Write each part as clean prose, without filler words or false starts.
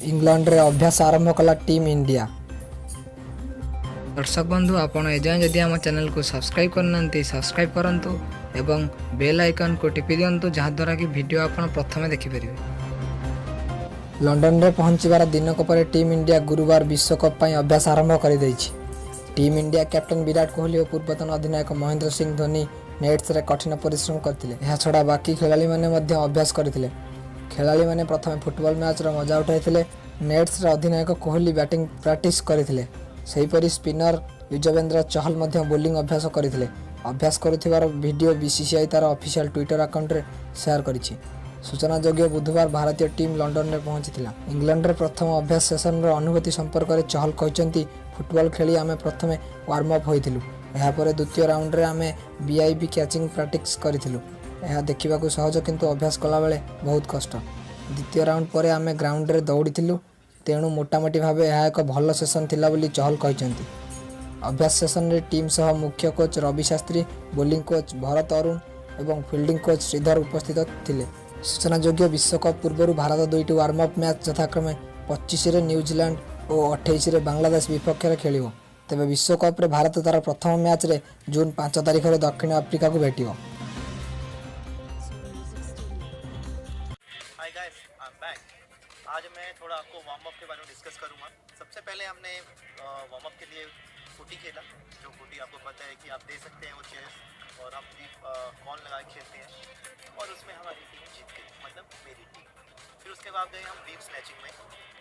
England रे अभ्यास आरंभ कला टीम इंडिया। दर्शक बंधु आपण एजाएं जदि आम चैनल को सब्सक्राइब करना सब्सक्राइब करंतु एवं बेल आइकन को टिपि दियंतु जहाद्वारा कि वीडियो आपण प्रथमे देखिपारे। लंडन में पहुंचवार दिनक पर टीम इंडिया गुरुवार विश्वकप पर अभ्यास आरंभ कर देछि। Team India captain Virat Kohli और पूर्वतन अधिनायक महेंद्र सिंह धोनी नेट्स रे कठिन परिश्रम करथिले। यह छड़ा बाकी खिलाड़ी माने मध्य अभ्यास करथिले। खिलाड़ी माने प्रथम फुटबॉल मैच रो मजा उठाइथिले। नेट्स रे अधिनायक कोहली बैटिंग प्रैक्टिस करथिले। सेहीपरि स्पिनर युजवेंद्र चहल मध्य बोलिंग अभ्यास करथिले। अभ्यास करुथिबार वीडियो बीसीसीआई तार ऑफिशियल ट्विटर अकाउंट रे शेयर करिछि। सूचना योग्य बुधवार भारतीय टीम लंडन में पहुंचीथिला। इंग्लैंड रे प्रथम अभ्यास सेशन रो अनुभूति संपर्क में चहल कहते फुटबॉल खेली आमे प्रथमे वार्म अप होइथिलु। एहा परे द्वितीय राउंड रे आमे बीआईबी कैचिंग प्रैक्टिस करिथिलु। एहा देखिबाकू सहज किंतु अभ्यास कला बेले बहुत कष्ट। द्वितीय राउंड परे आमे ग्राउंड रे दौड़ीथिलु। तेणु मोटामोटी भावे यह एक भल सेसन थिला बोली चहल कहते। अभ्यास सेसन रे टीम सह मुख्य coach Ravi Shastri, bowling coach Bharat Arun एवं फील्डिंग कोच श्रीधर उपस्थित थिले। सूचना योग्य विश्वकप पूर्व भारत दुईटी वार्म अप मैच यथाक्रमे 25 रे न्यूजीलैंड और 28 रे बांग्लादेश विपक्ष में खेल। तेज विश्वकप रे भारत तार प्रथम मैच रे जून 5 तारिख में दक्षिण आफ्रिका को भेट। आज मैं थोड़ा आपको वार्म अप के बारे में डिस्कस करूंगा। सबसे पहले हमने वार्म अप के लिए फुटी खेला, जो फुटी आपको पता है कि आप दे सकते हैं वो चेयर्स, और हम भी कॉन लगा के खेलते हैं, और उसमें हमारी टीम जीत गई, मतलब मेरी टीम। फिर उसके बाद गए हम बीप स्नैचिंग में।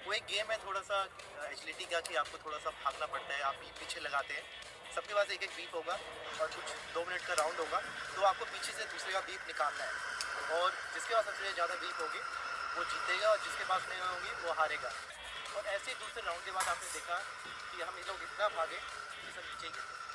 वो एक गेम है थोड़ा सा एजिलिटी का, कि आपको थोड़ा सा भागना पड़ता है। आप बीप पीछे लगाते हैं, सबके पास एक एक बीप होगा और कुछ 2 मिनट का राउंड होगा, तो आपको पीछे से दूसरे का बीप निकालना है, और जिसके पास सबसे ज़्यादा बीप होगी वो जीतेगा, और जिसके पास नहीं होगी वो हारेगा। और ऐसे दूसरे राउंड के बाद आपने देखा कि हम ये लोग इतना भागे कि सब नीचे ही गिरते।